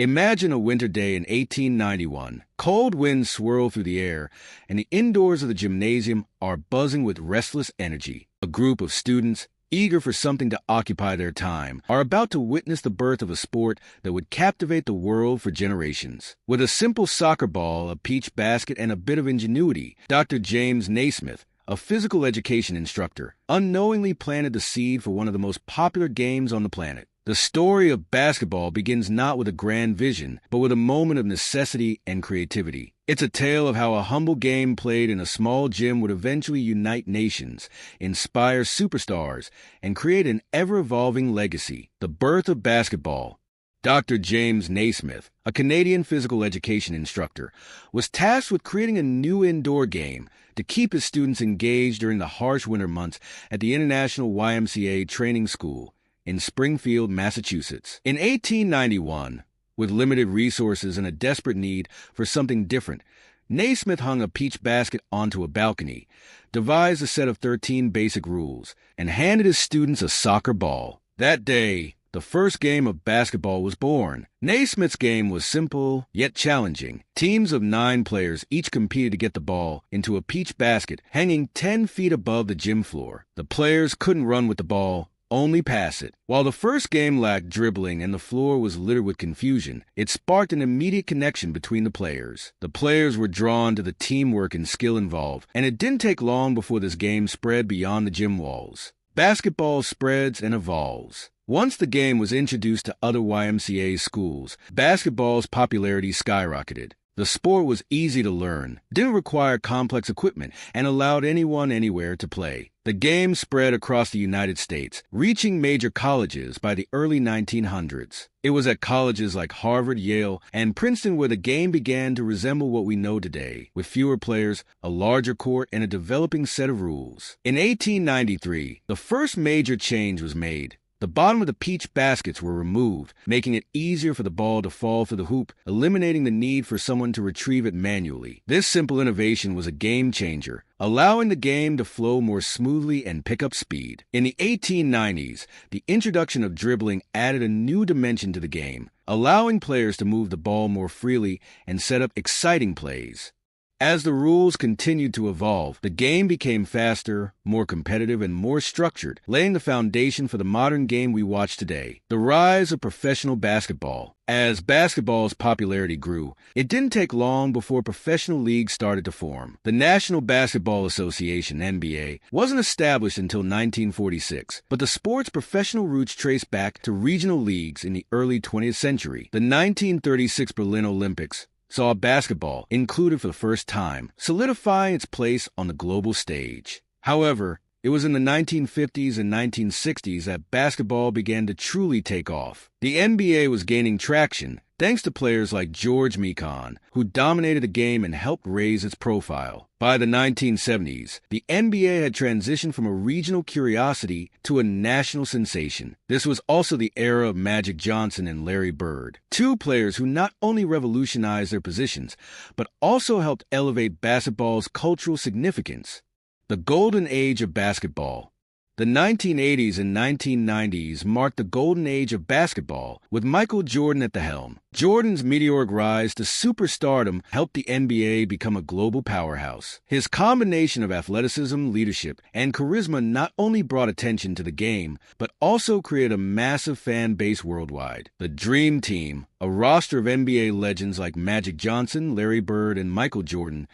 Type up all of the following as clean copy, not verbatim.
Imagine a winter day in 1891. Cold winds swirl through the air, and the indoors of the gymnasium are buzzing with restless energy. A group of students, eager for something to occupy their time, are about to witness the birth of a sport that would captivate the world for generations. With a simple soccer ball, a peach basket, and a bit of ingenuity, Dr. James Naismith, a physical education instructor, unknowingly planted the seed for one of the most popular games on the planet. The story of basketball begins not with a grand vision, but with a moment of necessity and creativity. It's a tale of how a humble game played in a small gym would eventually unite nations, inspire superstars, and create an ever-evolving legacy. The birth of basketball. Dr. James Naismith, a Canadian physical education instructor, was tasked with creating a new indoor game to keep his students engaged during the harsh winter months at the International YMCA Training School in Springfield, Massachusetts. In 1891, with limited resources and a desperate need for something different, Naismith hung a peach basket onto a balcony, devised a set of 13 basic rules, and handed his students a soccer ball. That day, the first game of basketball was born. Naismith's game was simple, yet challenging. Teams of 9 players each competed to get the ball into a peach basket hanging 10 feet above the gym floor. The players couldn't run with the ball, only pass it. While the first game lacked dribbling and the floor was littered with confusion, it sparked an immediate connection between the players. The players were drawn to the teamwork and skill involved, and it didn't take long before this game spread beyond the gym walls. Basketball spreads and evolves. Once the game was introduced to other YMCA schools, basketball's popularity skyrocketed. The sport was easy to learn, didn't require complex equipment, and allowed anyone anywhere to play. The game spread across the United States, reaching major colleges by the early 1900s. It was at colleges like Harvard, Yale, and Princeton where the game began to resemble what we know today, with fewer players, a larger court, and a developing set of rules. In 1893, the first major change was made. The bottom of the peach baskets were removed, making it easier for the ball to fall through the hoop, eliminating the need for someone to retrieve it manually. This simple innovation was a game changer, allowing the game to flow more smoothly and pick up speed. In the 1890s, the introduction of dribbling added a new dimension to the game, allowing players to move the ball more freely and set up exciting plays. As the rules continued to evolve, the game became faster, more competitive, and more structured, laying the foundation for the modern game we watch today. The rise of professional basketball. As basketball's popularity grew, it didn't take long before professional leagues started to form. The National Basketball Association, NBA, wasn't established until 1946, but the sport's professional roots trace back to regional leagues in the early 20th century. The 1936 Berlin Olympics saw basketball included for the first time, solidifying its place on the global stage. However, it was in the 1950s and 1960s that basketball began to truly take off. The NBA was gaining traction thanks to players like George Mikan, who dominated the game and helped raise its profile. By the 1970s, the NBA had transitioned from a regional curiosity to a national sensation. This was also the era of Magic Johnson and Larry Bird, 2 players who not only revolutionized their positions, but also helped elevate basketball's cultural significance. The golden age of basketball. The 1980s and 1990s marked the golden age of basketball, with Michael Jordan at the helm. Jordan's meteoric rise to superstardom helped the NBA become a global powerhouse. His combination of athleticism, leadership, and charisma not only brought attention to the game, but also created a massive fan base worldwide. The Dream Team, a roster of NBA legends like Magic Johnson, Larry Bird, and Michael Jordan,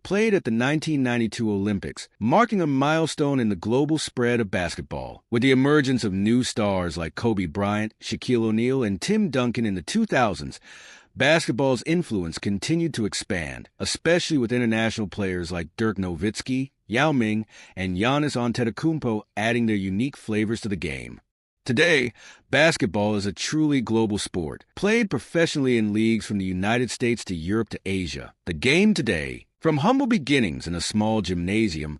played at the 1992 Olympics, marking a milestone in the global spread of basketball. With the emergence of new stars like Kobe Bryant, Shaquille O'Neal, and Tim Duncan in the 2000s, basketball's influence continued to expand, especially with international players like Dirk Nowitzki, Yao Ming, and Giannis Antetokounmpo adding their unique flavors to the game. Today, basketball is a truly global sport, played professionally in leagues from the United States to Europe to Asia. The game today, from humble beginnings in a small gymnasium,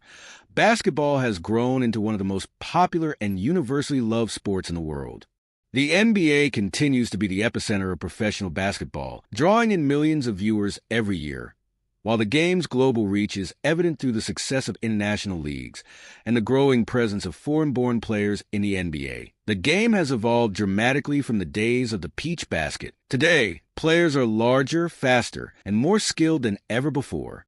basketball has grown into one of the most popular and universally loved sports in the world. The NBA continues to be the epicenter of professional basketball, drawing in millions of viewers every year. While the game's global reach is evident through the success of international leagues and the growing presence of foreign-born players in the NBA, the game has evolved dramatically from the days of the peach basket. Today, players players are larger, faster, and more skilled than ever before.